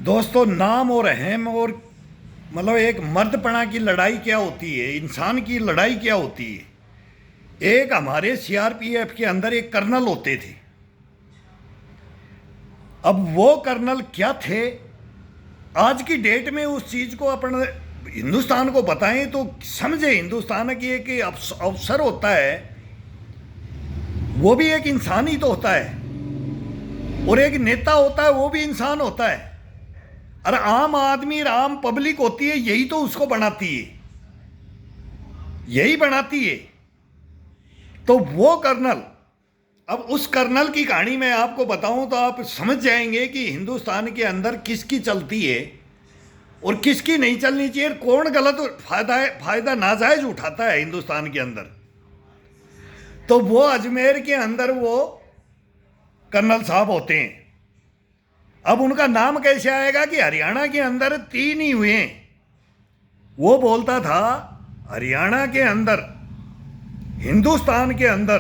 दोस्तों, नाम और अहम और मतलब एक मर्दपना की लड़ाई क्या होती है, इंसान की लड़ाई क्या होती है। एक हमारे सीआरपीएफ के अंदर एक कर्नल होते थे। अब वो कर्नल क्या थे, आज की डेट में उस चीज़ को अपन हिंदुस्तान को बताएं तो समझे। हिंदुस्तान की एक अफसर होता है, वो भी एक इंसान ही तो होता है, और एक नेता होता है, वो भी इंसान होता है। अरे आम आदमी और आम पब्लिक होती है, यही तो उसको बनाती है, यही बनाती है। तो वो कर्नल, अब उस कर्नल की कहानी मैं आपको बताऊं तो आप समझ जाएंगे कि हिंदुस्तान के अंदर किसकी चलती है और किसकी नहीं चलनी चाहिए, कौन गलत फायदा नाजायज उठाता है हिंदुस्तान के अंदर। तो वो अजमेर के अंदर वो कर्नल साहब होते हैं। अब उनका नाम कैसे आएगा कि हरियाणा के अंदर 3 ही हुए। वो बोलता था हरियाणा के अंदर, हिंदुस्तान के अंदर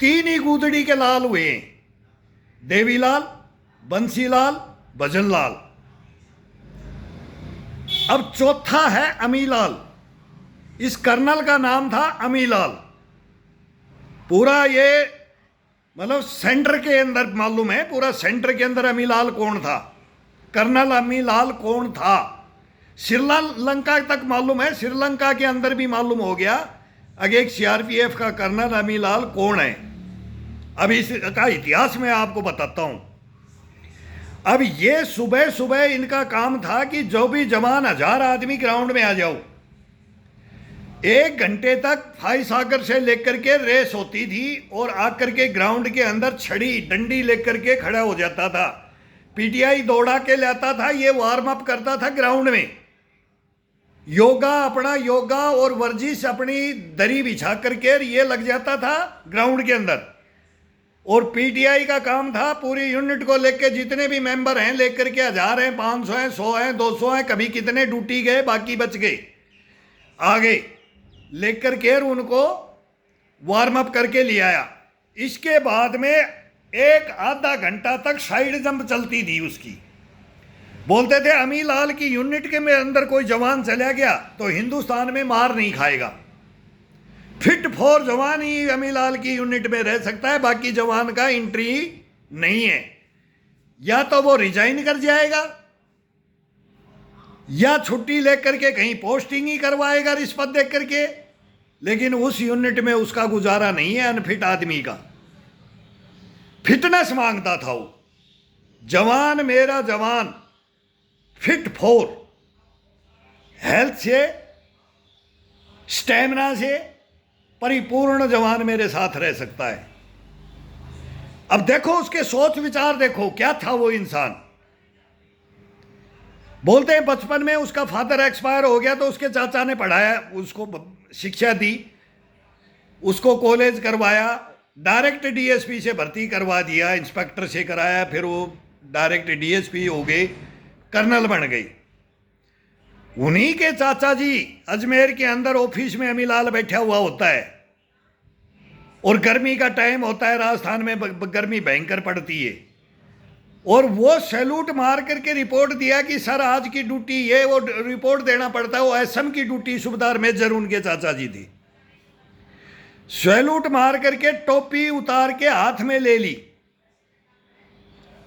3 ही गूदड़ी के लाल हुए, देवीलाल, बंसीलाल, भजनलाल। अब चौथा है अमीलाल। इस कर्नल का नाम था अमीलाल। पूरा ये मतलब सेंटर के अंदर मालूम है, पूरा सेंटर के अंदर अमीलाल कौन था, कर्नल अमीलाल कौन था। श्रीलंका तक मालूम है, श्रीलंका के अंदर भी मालूम हो गया अगे एक सीआरपीएफ का कर्नल अमीलाल कौन है। अब इसका इतिहास मैं आपको बताता हूं। अब ये सुबह सुबह इनका काम था कि जो भी जवान 1000 आदमी ग्राउंड में आ जाओ, 1 घंटे तक फाई सागर से लेकर के रेस होती थी, और आकर के ग्राउंड के अंदर छड़ी डंडी लेकर के खड़ा हो जाता था। पीटीआई दौड़ा के लाता था, ये वार्म अप करता था ग्राउंड में, योगा अपना योगा और वर्जिश अपनी दरी बिछा करके ये लग जाता था ग्राउंड के अंदर। और पीटीआई का काम था पूरी यूनिट को लेकर, जितने भी मेंबर हैं लेकर के 1000 हैं, 500 हैं, 100 हैं, 200 हैं, कभी कितने ड्यूटी गए, बाकी बच गए, आ गए, लेकर के उनको वार्म अप करके ले आया। इसके बाद में 1 आधा घंटा तक साइड जंप चलती थी उसकी। बोलते थे अमीलाल की यूनिट के में अंदर कोई जवान चला गया तो हिंदुस्तान में मार नहीं खाएगा। फिट फॉर जवान ही अमीलाल की यूनिट में रह सकता है, बाकी जवान का एंट्री नहीं है। या तो वो रिजाइन कर जाएगा या छुट्टी लेकर के कहीं पोस्टिंग ही करवाएगा रिश्वत दे करके, लेकिन उस यूनिट में उसका गुजारा नहीं है अनफिट आदमी का। फिटनेस मांगता था वो जवान, मेरा जवान फिट फॉर, हेल्थ से, स्टेमिना से परिपूर्ण जवान मेरे साथ रह सकता है। अब देखो उसके सोच विचार, देखो क्या था वो इंसान। बोलते हैं बचपन में उसका फादर एक्सपायर हो गया तो उसके चाचा ने पढ़ाया, उसको शिक्षा दी, उसको कॉलेज करवाया, डायरेक्ट डीएसपी से भर्ती करवा दिया, इंस्पेक्टर से कराया, फिर वो डायरेक्ट डीएसपी हो गए, कर्नल बन गई। उन्हीं के चाचा जी अजमेर के अंदर ऑफिस में अमीलाल बैठा हुआ होता है, और गर्मी का टाइम होता है, राजस्थान में गर्मी भयंकर पड़ती है, और वो सैल्यूट मार करके रिपोर्ट दिया कि सर आज की ड्यूटी ये, वो रिपोर्ट देना पड़ता है। वो एसएम की ड्यूटी सूबेदार मेजर उनके चाचा जी थी। सैल्यूट मार करके टोपी उतार के हाथ में ले ली।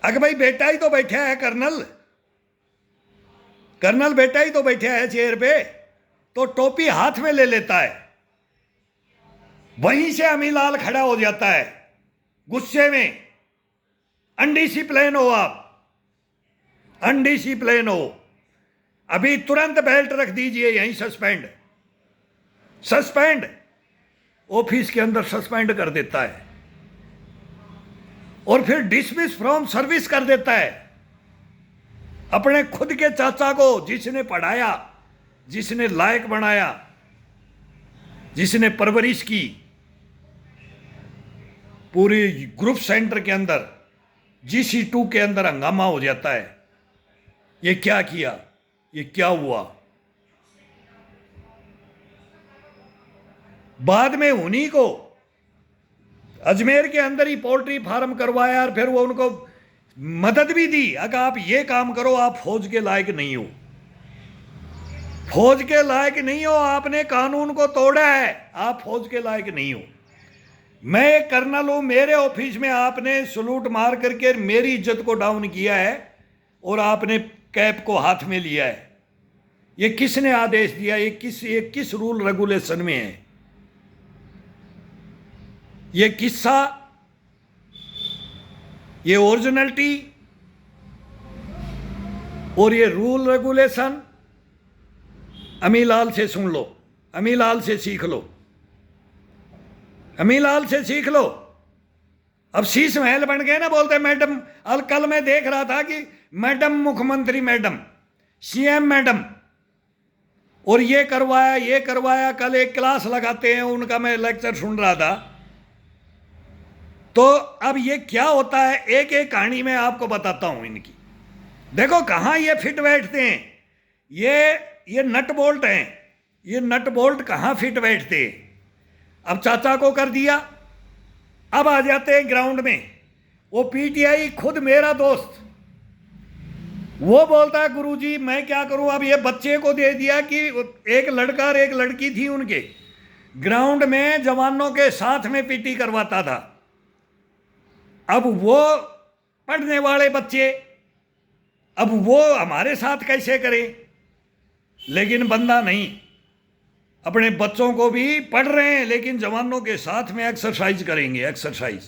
अगर भाई बेटा ही तो बैठा है कर्नल, कर्नल बेटा ही तो बैठा है चेयर पे, तो टोपी हाथ में ले लेता है। वहीं से अमीलाल खड़ा हो जाता है गुस्से में, अनडिसिप्लिन हो आप, अनडिसिप्लिन हो, अभी तुरंत बेल्ट रख दीजिए, यहीं सस्पेंड, सस्पेंड, ऑफिस के अंदर सस्पेंड कर देता है, और फिर डिसमिस फ्रॉम सर्विस कर देता है अपने खुद के चाचा को, जिसने पढ़ाया, जिसने लायक बनाया, जिसने परवरिश की। पूरी ग्रुप सेंटर के अंदर GC2 के अंदर हंगामा हो जाता है। ये क्या किया, ये क्या हुआ। बाद में उन्हीं को अजमेर के अंदर ही पोल्ट्री फार्म करवाया, और फिर वो उनको मदद भी दी, अगर आप ये काम करो आप फौज के लायक नहीं हो, फौज के लायक नहीं हो, आपने कानून को तोड़ा है, आप फौज के लायक नहीं हो। मैं एक कर्नल हूं, मेरे ऑफिस में आपने सलूट मार करके मेरी इज्जत को डाउन किया है और आपने कैप को हाथ में लिया है। ये किसने आदेश दिया? ये किस रूल रेगुलेशन में है? ये किस्सा, ये ओरिजिनलिटी और ये रूल रेगुलेशन अमीलाल से सुन लो, अमीलाल से सीख लो, अमीलाल से सीख लो। अब शीश महल बन गए ना, बोलते मैडम। कल मैं देख रहा था कि मैडम मुख्यमंत्री मैडम, सीएम मैडम, और ये करवाया ये करवाया। कल एक क्लास लगाते हैं उनका, मैं लेक्चर सुन रहा था। तो अब ये क्या होता है, एक एक कहानी मैं आपको बताता हूं इनकी। देखो कहां ये फिट बैठते हैं, ये नट बोल्ट हैं, ये नट बोल्ट कहां फिट बैठते हैं। अब चाचा को कर दिया, अब आ जाते हैं ग्राउंड में। वो पीटीआई खुद मेरा दोस्त, वो बोलता है गुरुजी मैं क्या करूं। अब ये बच्चे को दे दिया कि एक लड़का और एक लड़की थी उनके, ग्राउंड में जवानों के साथ में पीटी करवाता था। अब वो पढ़ने वाले बच्चे, अब वो हमारे साथ कैसे करें? लेकिन बंदा नहीं, अपने बच्चों को भी पढ़ रहे हैं लेकिन जवानों के साथ में एक्सरसाइज करेंगे। एक्सरसाइज,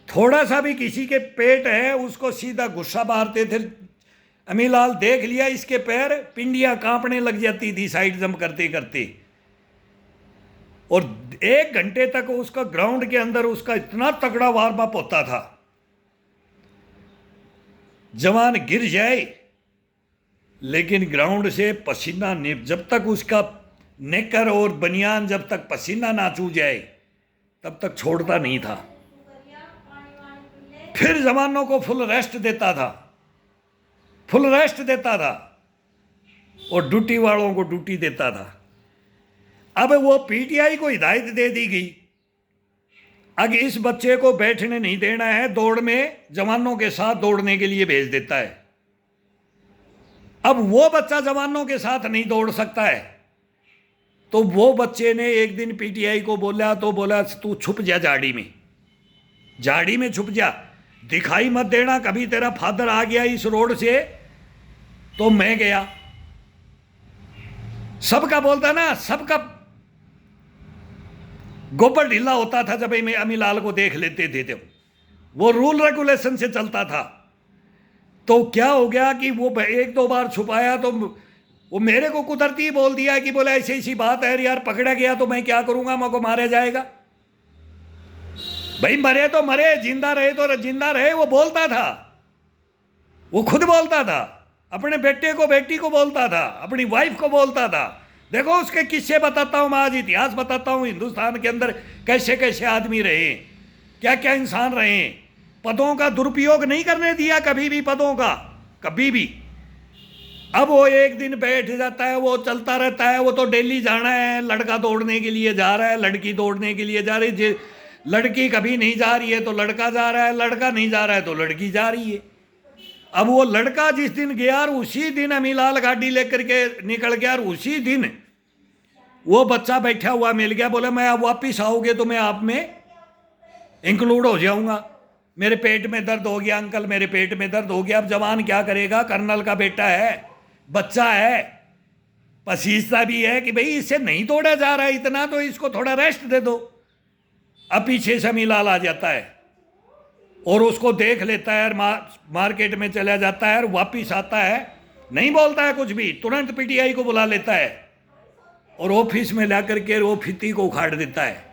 थोड़ा सा भी किसी के पेट है उसको सीधा गुस्सा मारते थे। अमीलाल देख लिया, इसके पैर पिंडियां कांपने लग जाती थी साइड जंप करते करते। और 1 घंटे तक उसका ग्राउंड के अंदर उसका इतना तगड़ा वार्म अप होता था, जवान गिर जाए लेकिन ग्राउंड से पसीना जब तक उसका नेकर और बनियान जब तक पसीना ना चू जाए तब तक छोड़ता नहीं था। फिर जवानों को फुल रेस्ट देता था, फुल रेस्ट देता था, और ड्यूटी वालों को ड्यूटी देता था। अब वो पीटीआई को हिदायत दे दी गई, अब इस बच्चे को बैठने नहीं देना है, दौड़ में जवानों के साथ दौड़ने के लिए भेज देता है। अब वो बच्चा जवानों के साथ नहीं दौड़ सकता है, तो वो बच्चे ने एक दिन पीटीआई को बोला, तो बोला तू छुप जा झाड़ी में, झाड़ी में छुप जा, दिखाई मत देना। कभी तेरा फादर आ गया इस रोड से तो मैं गया। सबका बोलता ना, सबका गोबर ढीला होता था जब अमीलाल को देख लेते थे। तो वो रूल रेगुलेशन से चलता था। तो क्या हो गया कि वो 1-2 बार छुपाया तो वो मेरे को कुदरती ही बोल दिया कि बोला ऐसी ऐसी बात है यार, पकड़ा गया तो मैं क्या करूंगा, मेरे को मारा जाएगा। भाई मरे तो मरे, जिंदा रहे तो जिंदा रहे। वो बोलता था, वो खुद बोलता था, अपने बेटे को बेटी को बोलता था, अपनी वाइफ को बोलता था। देखो उसके किस्से बताता हूं मैं, आज इतिहास बताता हूं हिंदुस्तान के अंदर कैसे कैसे आदमी रहे, क्या क्या इंसान रहे। पदों का दुरुपयोग नहीं करने दिया कभी भी, पदों का कभी भी। अब वो एक दिन बैठ जाता है, वो चलता रहता है। वो तो डेली जाना है, लड़का दौड़ने के लिए जा रहा है, लड़की दौड़ने के लिए जा रही है। लड़की कभी नहीं जा रही है तो लड़का जा रहा है, लड़का नहीं जा रहा है तो लड़की जा रही है। अब वो लड़का जिस दिन गया और उसी दिन अमीलाल गाड़ी लेकर के निकल गया, और उसी दिन वो बच्चा बैठा हुआ मिल गया। बोले मैं अब वापिस आओगे तो मैं आप में इंक्लूड हो जाऊंगा। मेरे पेट में दर्द हो गया अंकल, मेरे पेट में दर्द हो गया। अब जवान क्या करेगा, कर्नल का बेटा है, बच्चा है, पसीजता भी है कि भाई इससे नहीं तोड़ा जा रहा है इतना, तो इसको थोड़ा रेस्ट दे दो। अब पीछे से अमीलाल आ जाता है और उसको देख लेता है, मार्केट में चला जाता है और वापिस आता है, नहीं बोलता है कुछ भी, तुरंत पीटीआई को बुला लेता है और ऑफिस में ला करके वो फिती को उखाड़ देता है।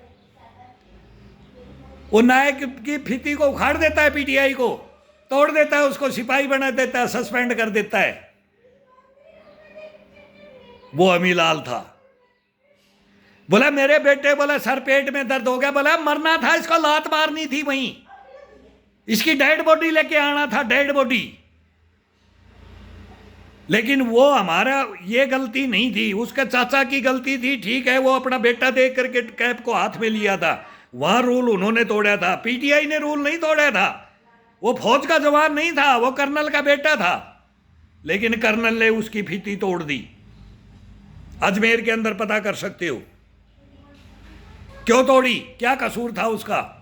वो नायक की फिती को उखाड़ देता है, पीटीआई को तोड़ देता है, उसको सिपाही बना देता है, सस्पेंड कर देता है। वो अमीलाल था। बोला मेरे बेटे, बोला सर पेट में दर्द हो गया, बोला मरना था, इसको लात मारनी थी, वहीं इसकी डेड बॉडी लेके आना था, डेड बॉडी। लेकिन वो हमारा ये गलती नहीं थी, उसके चाचा की गलती थी। ठीक है, वो अपना बेटा देख करके कैप को हाथ में लिया था, वहां रूल उन्होंने तोड़ा था, पीटीआई ने रूल नहीं तोड़ा था। वो फौज का जवान नहीं था, वो कर्नल का बेटा था, लेकिन कर्नल ने उसकी फीती तोड़ दी। अजमेर के अंदर पता कर सकते हो क्यों तोड़ी, क्या कसूर था उसका।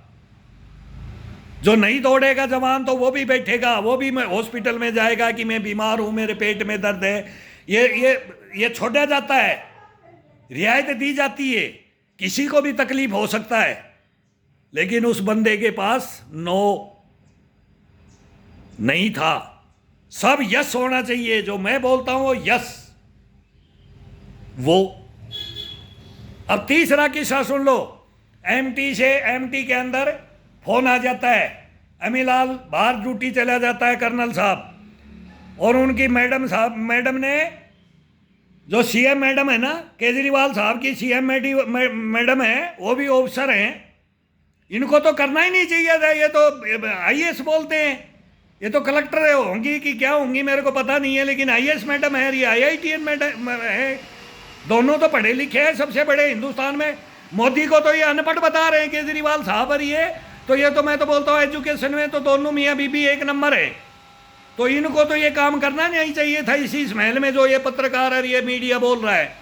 जो नहीं तोड़ेगा जवान तो वो भी बैठेगा, वो भी हॉस्पिटल में जाएगा कि मैं बीमार हूं, मेरे पेट में दर्द है, ये छोड़ा जाता है, रियायत दी जाती है, किसी को भी तकलीफ हो सकता है। लेकिन उस बंदे के पास नो नहीं था, सब यस होना चाहिए। जो मैं बोलता हूं वो यस। वो अब तीसरा किस्सा सुन लो। एमटी के अंदर फोन आ जाता है, अमीलाल बाहर ड्यूटी चला जाता है कर्नल साहब, और उनकी मैडम ने, जो सीएम मैडम है ना, केजरीवाल साहब की सीएम मैडम है, वो भी ऑफिसर हैं, इनको तो करना ही नहीं चाहिए था। ये तो आईएएस बोलते हैं, ये तो कलेक्टर होंगी कि क्या होंगी मेरे को पता नहीं है, लेकिन आईएएस मैडम है, ये आईआईटीएन मैडम है, दोनों तो पढ़े लिखे हैं, सबसे बड़े हिंदुस्तान में। मोदी को तो ये अनपढ़ बता रहे हैं केजरीवाल साहब, और ये तो मैं तो बोलता हूँ एजुकेशन में तो दोनों मियाँ बीबी एक नंबर है। तो इनको तो ये काम करना नहीं चाहिए था इसी स्मेल में जो ये पत्रकार और ये मीडिया बोल रहा है।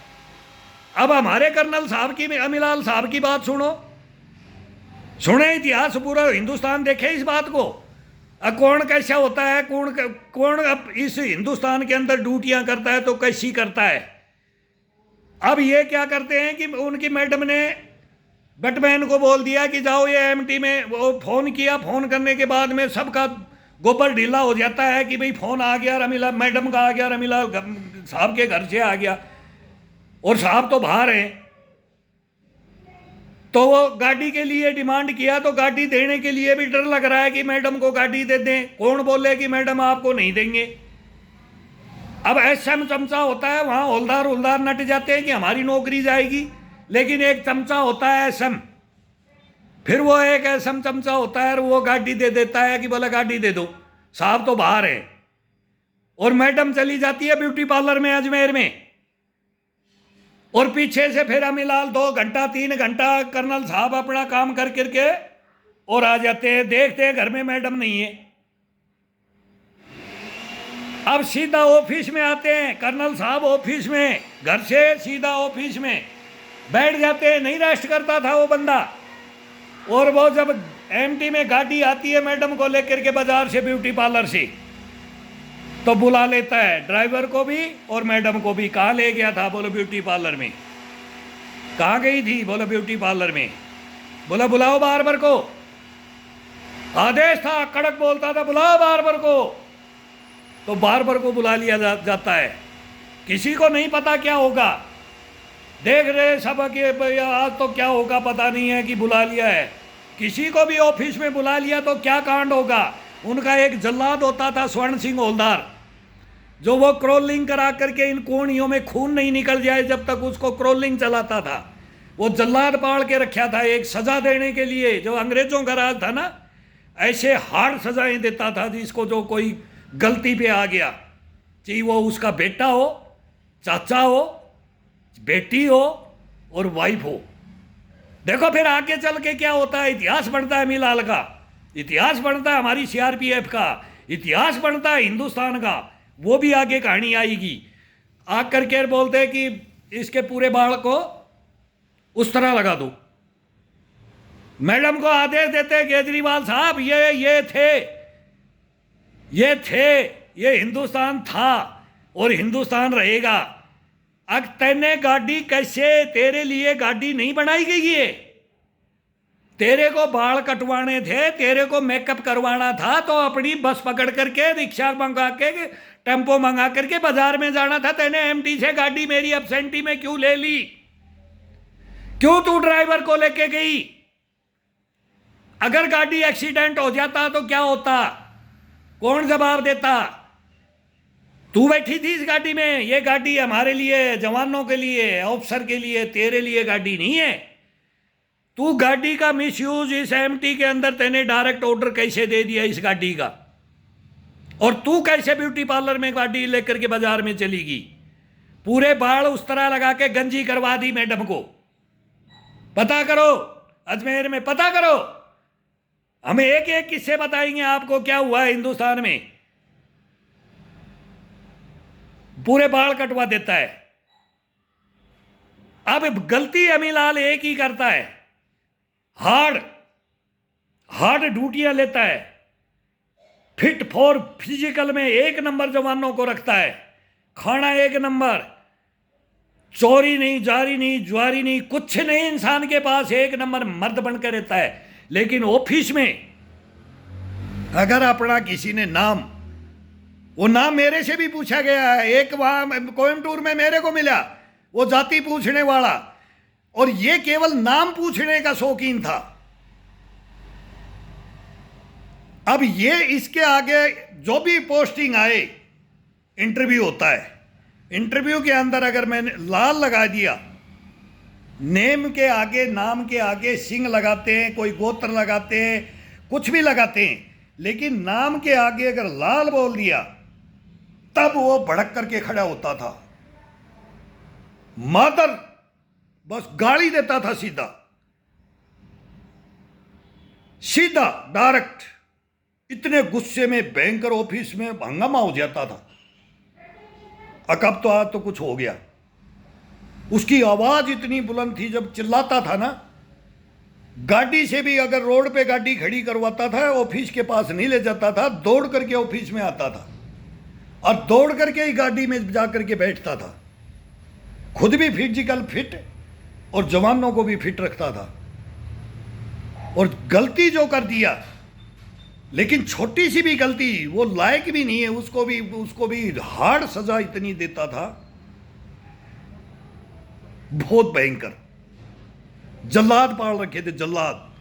अब हमारे कर्नल साहब की, अमीलाल साहब की बात सुने, इतिहास पूरा हिंदुस्तान देखे इस बात को। कौन कैसा होता है, कौन अब इस हिंदुस्तान के अंदर ड्यूटियां करता है तो कैसी करता है। अब ये क्या करते हैं कि उनकी मैडम ने गटमैन को बोल दिया कि जाओ ये एमटी में, वो फोन किया, फोन करने के बाद में सबका गोबर ढीला हो जाता है कि भाई फोन आ गया, रमीला मैडम का आ गया, रमीला साहब के घर से आ गया, और साहब तो बाहर हैं। तो वो गाड़ी के लिए डिमांड किया, तो गाड़ी देने के लिए भी डर लग रहा है कि मैडम को गाड़ी दे दें, कौन बोले कि मैडम आपको नहीं देंगे। अब एसएम चमचा होता है, वहां हौलदार नट जाते हैं कि हमारी नौकरी जाएगी, लेकिन एक चमचा होता है एसएम, फिर वो एक एसएम चमचा होता है और वो गाड़ी दे देता है कि बोला गाड़ी दे दो, साहब तो बाहर है, और मैडम चली जाती है ब्यूटी पार्लर में अजमेर में, और पीछे से फिर अमीलाल 2 घंटा 3 घंटा कर्नल साहब अपना काम कर करके और आ जाते हैं, देखते हैं घर में मैडम नहीं है। अब सीधा ऑफिस में आते हैं कर्नल साहब, ऑफिस में, घर से सीधा ऑफिस में बैठ जाते हैं। नहीं रेस्ट करता था वो बंदा, और वो जब एमटी में गाड़ी आती है मैडम को लेकर के बाजार से, ब्यूटी पार्लर से, तो बुला लेता है ड्राइवर को भी और मैडम को भी। कहाँ ले गया था? बोलो ब्यूटी पार्लर में। कहाँ गई थी? बोलो ब्यूटी पार्लर में। बोला बुलाओ बार्बर को, आदेश था, कड़क बोलता था, बुलाओ बार्बर को। तो बार्बर को बुला लिया जाता है। किसी को नहीं पता क्या होगा, देख रहे सब कि आज तो क्या होगा पता नहीं है कि बुला लिया है। किसी को भी ऑफिस में बुला लिया तो क्या कांड होगा। उनका एक जल्लाद होता था स्वर्ण सिंह हौलदार, जो वो क्रोलिंग करा करके इन कोनियों में खून नहीं निकल जाए जब तक उसको क्रोलिंग चलाता था। वो जल्लाद पाल के रखा था एक सजा देने के लिए। जो अंग्रेजों का राज था ना, ऐसे हार्ड सजाएं देता था जिसको जो कोई गलती पे आ गया, चाहे वो उसका बेटा हो, चाचा हो, बेटी हो और वाइफ हो। देखो फिर आगे चल के क्या होता है। इतिहास बनता है अमीलाल का, इतिहास बनता है हमारी सीआरपीएफ का, इतिहास बनता है हिंदुस्तान का। वो भी आगे कहानी आएगी। आकर के बोलते हैं कि इसके पूरे बाल को उस तरह लगा दो। मैडम को आदेश देते हैं केजरीवाल साहब, ये हिंदुस्तान था और हिंदुस्तान रहेगा। अब तेने गाड़ी कैसे, तेरे लिए गाड़ी नहीं बनाई गई है। तेरे को बाल कटवाने थे, तेरे को मेकअप करवाना था, तो अपनी बस पकड़ करके, रिक्शा मंगा के, टेम्पो मंगा करके बाजार में जाना था। तेने एमटी से गाड़ी मेरी एब्सेंटी में क्यों ले ली? क्यों तू ड्राइवर को लेके गई? अगर गाड़ी एक्सीडेंट हो जाता तो क्या होता? कौन जवाब देता? तू बैठी थी इस गाड़ी में। ये गाड़ी हमारे लिए, जवानों के लिए, ऑफिसर के लिए, तेरे लिए गाड़ी नहीं है। तू गाड़ी का मिसयूज इस एमटी के अंदर तेने डायरेक्ट ऑर्डर कैसे दे दिया इस गाड़ी का? और तू कैसे ब्यूटी पार्लर में गाड़ी लेकर के बाजार में चली गई? पूरे बाल उस तरह लगा के गंजी करवा दी मैडम को। पता करो, अजमेर में पता करो। हम एक एक किस्से बताएंगे आपको क्या हुआ है हिंदुस्तान में। पूरे बाल कटवा देता है। अब गलती अमीलाल एक ही करता है, हार्ड हार्ड ड्यूटियां लेता है, फिट फॉर फिजिकल में एक नंबर जवानों को रखता है, खाना एक नंबर, चोरी नहीं, जारी नहीं, जुआरी नहीं, कुछ नहीं, इंसान के पास एक नंबर मर्द बनकर रहता है। लेकिन ऑफिस में अगर अपना किसी ने नाम, वो नाम मेरे से भी पूछा गया है, एक वहां कोयम्बटूर में मेरे को मिला, वो जाति पूछने वाला, और ये केवल नाम पूछने का शौकीन था। अब ये इसके आगे जो भी पोस्टिंग आए, इंटरव्यू होता है, इंटरव्यू के अंदर अगर मैंने लाल लगा दिया, नेम के आगे, नाम के आगे सिंह लगाते हैं, कोई गोत्र लगाते हैं, कुछ भी लगाते हैं, लेकिन नाम के आगे अगर लाल बोल दिया तब वो भड़क करके खड़ा होता था, मादर बस गाली देता था, सीधा सीधा डायरेक्ट। इतने गुस्से में भयंकर ऑफिस में हंगामा हो जाता था। अब तो आज तो कुछ हो गया। उसकी आवाज इतनी बुलंद थी, जब चिल्लाता था ना, गाड़ी से भी अगर रोड पे गाड़ी खड़ी करवाता था, ऑफिस के पास नहीं ले जाता था, दौड़ करके ऑफिस में आता था और दौड़ करके ही गाड़ी में जा करके बैठता था। खुद भी फिजिकल फिट और जवानों को भी फिट रखता था। और गलती जो कर दिया, लेकिन छोटी सी भी गलती, वो लायक भी नहीं है, उसको भी हार्ड सजा इतनी देता था, बहुत भयंकर। जल्लाद पाल रखे थे, जल्लाद।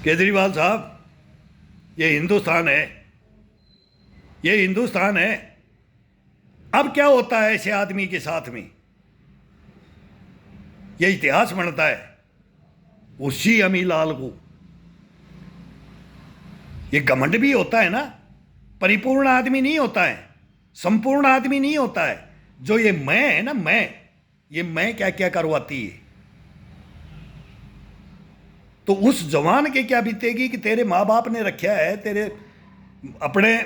केजरीवाल साहब, ये हिंदुस्तान है, ये हिंदुस्तान है। अब क्या होता है ऐसे आदमी के साथ में, ये इतिहास बनता है उसी अमीलाल को। ये घमंड भी होता है ना, परिपूर्ण आदमी नहीं होता है, संपूर्ण आदमी नहीं होता है। जो ये मैं है ना, ये मैं क्या क्या करवाती है। तो उस जवान के क्या बीतेगी कि तेरे माँ बाप ने रखा है, तेरे अपने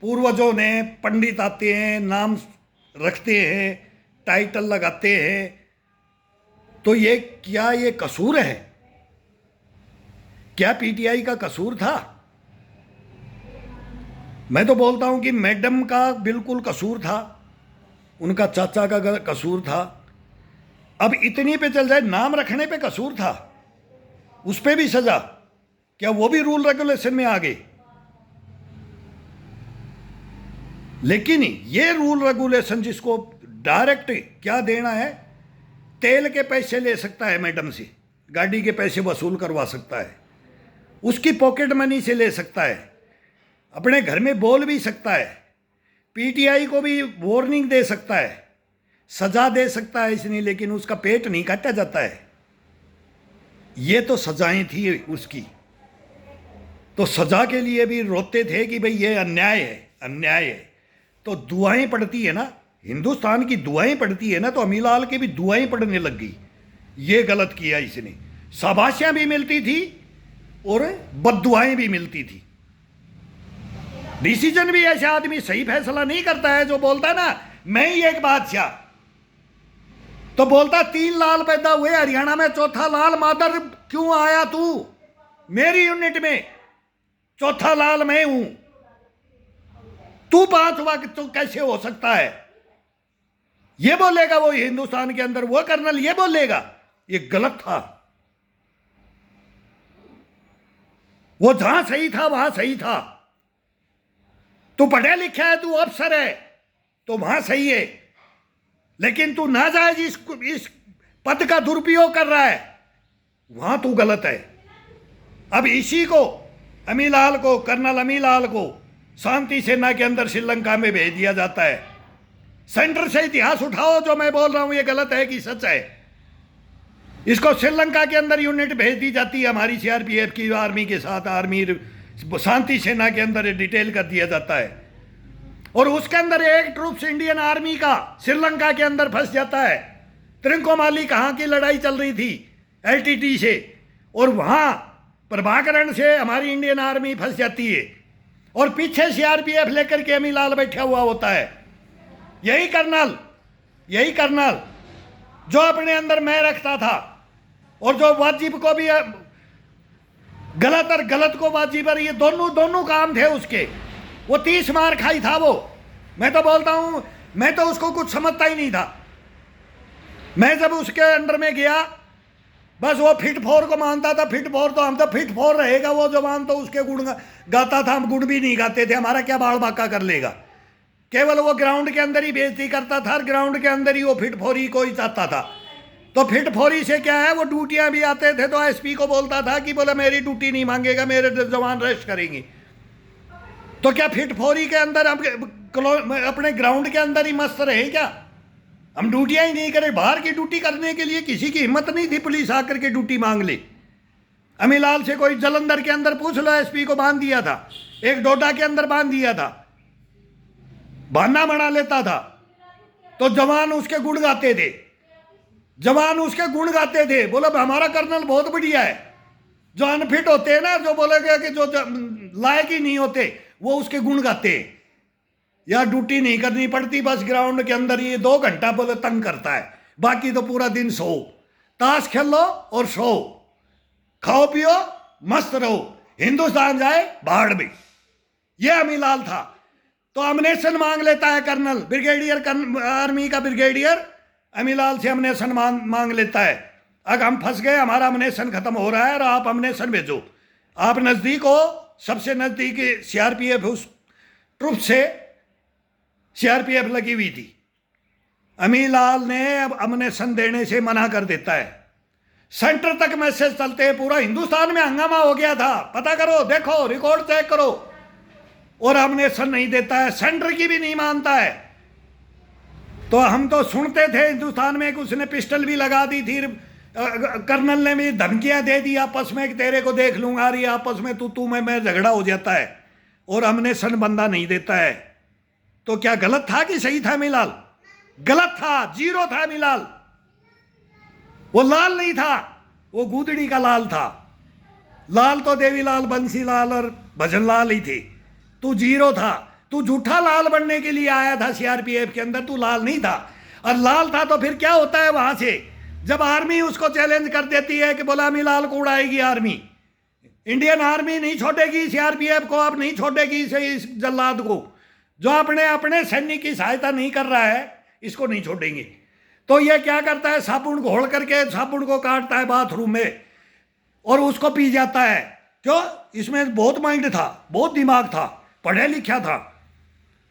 पूर्वजों ने, पंडित आते हैं, नाम रखते हैं, टाइटल लगाते हैं, तो ये क्या ये कसूर है? क्या पीटीआई का कसूर था? मैं तो बोलता हूं कि मैडम का बिल्कुल कसूर था, उनका चाचा का कसूर था। अब इतनी पे चल जाए, नाम रखने पे कसूर था, उस पे भी सजा, क्या वो भी रूल रेगुलेशन में आ गए? लेकिन ये रूल रेगुलेशन जिसको डायरेक्ट क्या देना है, तेल के पैसे ले सकता है मैडम से, गाड़ी के पैसे वसूल करवा सकता है, उसकी पॉकेट मनी से ले सकता है, अपने घर में बोल भी सकता है, पीटीआई को भी वार्निंग दे सकता है, सजा दे सकता है इसने, लेकिन उसका पेट नहीं काटा जाता है। ये तो सजाएं थी उसकी। तो सजा के लिए भी रोते थे कि भाई ये अन्याय है, अन्याय है। तो दुआएं पड़ती है ना, हिंदुस्तान की दुआएं पड़ती है ना, तो अमीलाल की भी दुआएं पड़ने लग गई। ये गलत किया इसने, शाबाशियां भी मिलती थी और बद्दुआएं भी मिलती थी। डिसीजन भी ऐसा आदमी सही फैसला नहीं करता है जो बोलता है ना मैं ही एक बादशाह। तो बोलता 3 लाल पैदा हुए हरियाणा में, चौथा लाल मादर क्यों आया तू मेरी यूनिट में? चौथा लाल मैं हूं, तू 5वां तो कैसे हो सकता है? ये बोलेगा वो हिंदुस्तान के अंदर, वो कर्नल ये बोलेगा। ये गलत था। वो जहां सही था वहां सही था। तू पढ़ा लिखा है, तू अफसर है, तो वहां सही है, लेकिन तू नाजायज इस पद का दुरुपयोग कर रहा है, वहां तू गलत है। अब इसी को अमीलाल को, कर्नल अमीलाल को शांति सेना के अंदर श्रीलंका में भेज दिया जाता है। सेंटर से इतिहास उठाओ, जो मैं बोल रहा हूं ये गलत है कि सच है। इसको श्रीलंका के अंदर यूनिट भेज दी जाती है हमारी सीआरपीएफ की आर्मी के साथ, आर्मी शांति सेना के अंदर डिटेल कर दिया जाता है। और उसके अंदर एक ट्रूप्स इंडियन आर्मी का श्रीलंका के अंदर फंस जाता है। त्रिंकोमाली कहाँ की लड़ाई चल रही थी एलटीटी से, और वहाँ प्रभाकरण से हमारी इंडियन आर्मी फंस जाती है और पीछे सीआरपीएफ लेकर के अमीलाल बैठा हुआ होता है। यही कर्नल जो अपने अंदर मैं रखता था और जो वाजिब को भी गलत और गलत को वाजिब, और ये दोनों काम थे उसके। वो 30 मार खाई था वो। मैं तो बोलता हूं, मैं तो उसको कुछ समझता ही नहीं था। मैं जब उसके अंडर में गया, बस वो फिट फोर को मानता था। फिट फोर तो हम तो फिट फोर रहेगा, वो जवान तो उसके गुण गाता था, हम गुण भी नहीं गाते थे। हमारा क्या बाल बाका कर लेगा। केवल वो ग्राउंड के अंदर ही बेइज्जती करता था और ग्राउंड के अंदर ही वो फिट फोरी को ही चाहता था। तो फिट फोरी से क्या है, वो ड्यूटियां भी आते थे तो एसपी को बोलता था कि बोले मेरी ड्यूटी नहीं मांगेगा, मेरे जवान रेस्ट करेंगे। तो क्या फिट फोरी के अंदर हम अपने ग्राउंड के अंदर ही मस्त रहे क्या? हम ड्यूटियां ही नहीं करें। बाहर की ड्यूटी करने के लिए किसी की हिम्मत नहीं थी पुलिस आकर के ड्यूटी मांग ले। अमीलाल से कोई जलंधर के अंदर पूछ लो, एसपी को बांध दिया था, एक डोडा के अंदर बांध दिया था, बहाना बना लेता था। तो जवान उसके गुण गाते थे, बोला हमारा कर्नल बहुत बढ़िया है। जो अनफिट होते हैं ना, जो बोलेगा कि जो लायक ही नहीं होते, वो उसके गुण गाते हैं। या ड्यूटी नहीं करनी पड़ती, बस ग्राउंड के अंदर ये 2 घंटा बोले तंग करता है, बाकी तो पूरा दिन सो, ताश खेल लो और सो, खाओ पियो मस्त रहो, हिंदुस्तान जाए बाहर में। ये अमीलाल था। तो अमनेशन मांग लेता है कर्नल, ब्रिगेडियर, आर्मी का ब्रिगेडियर अमीलाल से अमनेशन मांग लेता है। अगर हम फंस गए, हमारा अमनेशन खत्म हो रहा है और आप अमनेशन भेजो। आप नज़दीक हो, सबसे नज़दीक सीआरपीएफ, उस ट्रुप से सीआरपीएफ लगी हुई थी। अमीलाल ने अब अमनेशन देने से मना कर देता है। सेंटर तक मैसेज चलते हैं, पूरा हिंदुस्तान में हंगामा हो गया था, पता करो, देखो, रिकॉर्ड चेक करो। और अमनेशन नहीं देता है, सेंटर की भी नहीं मानता है। तो हम तो सुनते थे हिंदुस्तान में कि उसने पिस्टल भी लगा दी थी, कर्नल ने भी धमकियां दे दी आपस में कि तेरे को देख लूंगा, रही आपस में तू मैं झगड़ा हो जाता है और अमनेशन बंदा नहीं देता है। तो क्या गलत था कि सही था अमीलाल? गलत था, 0 था अमीलाल। वो लाल नहीं था, वो गूदड़ी का लाल था। लाल तो देवीलाल, बंसीलाल और भजनलाल ही थे। तू 0 था, तू झूठा लाल बनने के लिए आया था सीआरपीएफ के अंदर, तू लाल नहीं था। और लाल था तो फिर क्या होता है वहां से, जब आर्मी उसको चैलेंज कर देती है कि बोला अमीलाल को उड़ाएगी आर्मी, इंडियन आर्मी नहीं छोड़ेगी सीआरपीएफ को, अब नहीं छोड़ेगी इस जल्लाद को, जो अपने सैनिक की सहायता नहीं कर रहा है, इसको नहीं छोड़ेंगे। तो ये क्या करता है, साबुन घोल करके साबुन को काटता है बाथरूम में और उसको पी जाता है। क्यों? इसमें बहुत माइंड था, बहुत दिमाग था, पढ़ा लिखा था।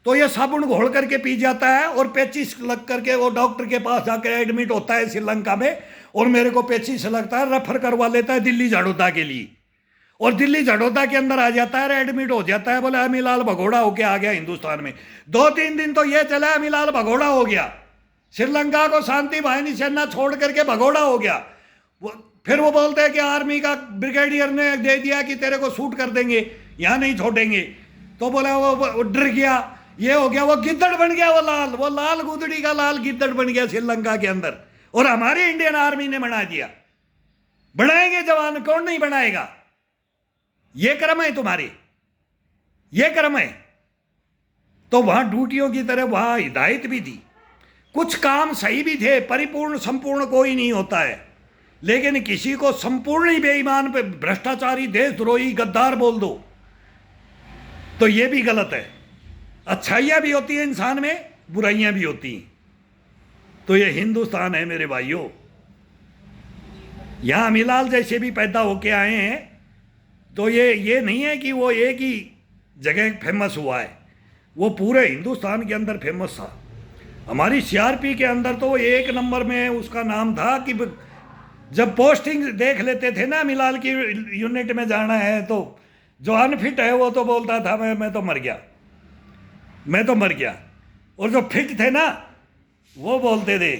तो ये साबुन घोल करके पी जाता है और पेचिस लग करके वो डॉक्टर के पास जाकर एडमिट होता है श्रीलंका में। और मेरे को पेचिस लगता है, रेफर करवा लेता है दिल्ली झड़ोदा के लिए, और दिल्ली झड़ोदा के अंदर आ जाता है, एडमिट हो जाता है। बोले अमीलाल भगोड़ा होके आ गया हिंदुस्तान में। 2-3 दिन तो ये चला, अमीलाल भगोड़ा हो गया, श्रीलंका को शांति वाहिनी सेना छोड़ करके भगोड़ा हो गया। फिर वो बोलते हैं कि आर्मी का ब्रिगेडियर ने दे दिया कि तेरे को शूट कर देंगे, यहाँ नहीं छोड़ेंगे। तो बोला वो डर गया, ये हो गया, वो गिद्दड़ बन गया, वो लाल गुदड़ी का लाल गिद्दड़ बन गया श्रीलंका के अंदर। और हमारी इंडियन आर्मी ने बना दिया। बनाएंगे जवान, कौन नहीं बनाएगा? ये क्रम है तुम्हारी, ये क्रम है। तो वहां ड्यूटियों की तरह वहां हिदायत भी थी, कुछ काम सही भी थे। परिपूर्ण संपूर्ण कोई नहीं होता है, लेकिन किसी को संपूर्ण ही बेईमान पे भ्रष्टाचारी, देशद्रोही, गद्दार बोल दो तो ये भी गलत है। अच्छाइयाँ भी होती हैं इंसान में, बुराइयाँ भी होती हैं। तो ये हिंदुस्तान है मेरे भाइयों। यहाँ अमीलाल जैसे भी पैदा होके आए हैं। तो ये नहीं है कि वो एक ही जगह फेमस हुआ है, वो पूरे हिंदुस्तान के अंदर फेमस था। हमारी सीआरपी के अंदर तो वो 1 नंबर में उसका नाम था कि जब पोस्टिंग देख लेते थे ना, अमीलाल की यूनिट में जाना है, तो जो अनफिट है वो तो बोलता था मैं तो मर गया। और जो फिट थे ना, वो बोलते थे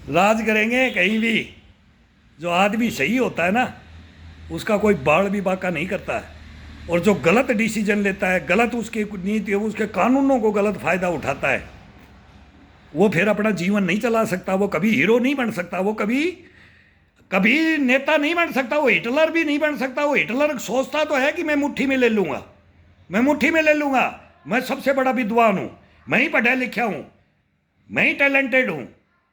राज करेंगे कहीं भी। जो आदमी सही होता है ना, उसका कोई बाल भी बाका नहीं करता है। और जो गलत डिसीजन लेता है, गलत उसकी नीति, उसके कानूनों को गलत फायदा उठाता है, वो फिर अपना जीवन नहीं चला सकता, वो कभी हीरो नहीं बन सकता, वो कभी कभी नेता नहीं बन सकता, वो हिटलर भी नहीं बन सकता। वो हिटलर सोचता तो है कि मैं मुट्ठी में ले लूंगा, मैं मुट्ठी में ले लूंगा, मैं सबसे बड़ा विद्वान हूं, मैं ही पढ़ा लिखा हूं, मैं ही टैलेंटेड हूं।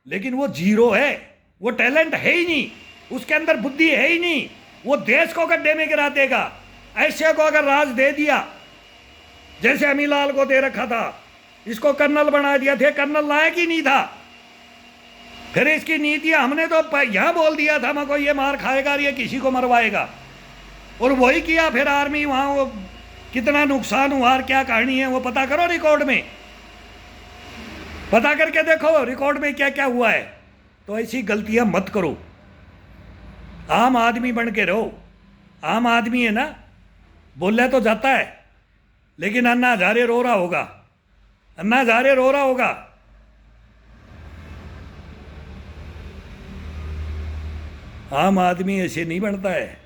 लेकिन वो जीरो है, वो टैलेंट है ही नहीं, उसके अंदर बुद्धि है ही नहीं। वो देश को गड्ढे में गिरा देगा। ऐसे को अगर राज दे दिया, जैसे अमीलाल को दे रखा था, इसको कर्नल बना दिया, थे कर्नल लायक ही नहीं था। फिर इसकी नीतियां हमने तो यह बोल दिया था मैं को ये मार खाएगा और ये किसी को मरवाएगा, और वही किया। फिर आर्मी वहां वो कितना नुकसान हुआ और क्या कहानी है वो पता करो, रिकॉर्ड में पता करके देखो रिकॉर्ड में क्या क्या हुआ है। तो ऐसी गलतियां मत करो, आम आदमी बन के रहो। आम आदमी है ना, बोले तो जाता है, लेकिन अन्ना हजारे रो रहा होगा, अन्ना हजारे रो रहा होगा। आम आदमी ऐसे नहीं बनता है।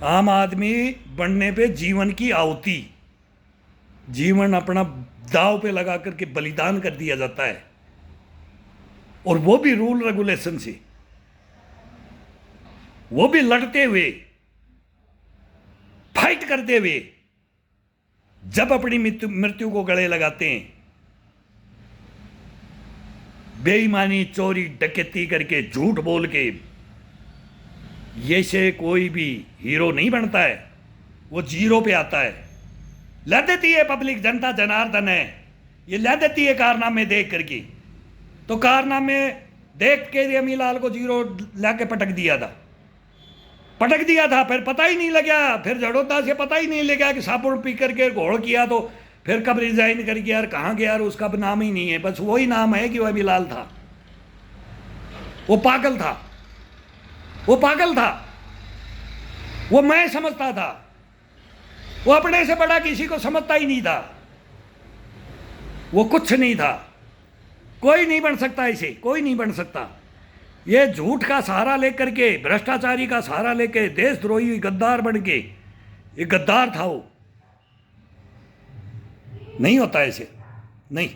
आम आदमी बनने पे जीवन की आहुति, जीवन अपना दाव पे लगा करके बलिदान कर दिया जाता है, और वो भी रूल रेगुलेशन से, वो भी लड़ते हुए, फाइट करते हुए। जब अपनी मृत्यु को गले लगाते हैं, बेईमानी, चोरी, डकैती करके, झूठ बोल के, ये से कोई भी हीरो नहीं बनता है, वो जीरो पे आता है। ला देती है पब्लिक, जनता जनार्दन है, ये ला देती है कारनामे देख करके। तो कारनामे देख के अमीलाल को जीरो लाके पटक दिया था, पटक दिया था। फिर पता ही नहीं लगा, फिर जड़ोदा से पता ही नहीं लगा कि साबुन पी करके घोड़ किया। तो फिर कब रिजाइन कर गया और कहाँ गया, और उसका नाम ही नहीं है, बस वही नाम है कि वह अमीलाल था। वो पागल था, वो पागल था, वो मैं समझता था, वो अपने से बड़ा किसी को समझता ही नहीं था। वो कुछ नहीं था, कोई नहीं बन सकता ऐसे, कोई नहीं बन सकता। ये झूठ का सहारा लेकर के, भ्रष्टाचारी का सहारा लेके, देशद्रोही गद्दार बन के, ये गद्दार था वो। नहीं होता ऐसे, नहीं।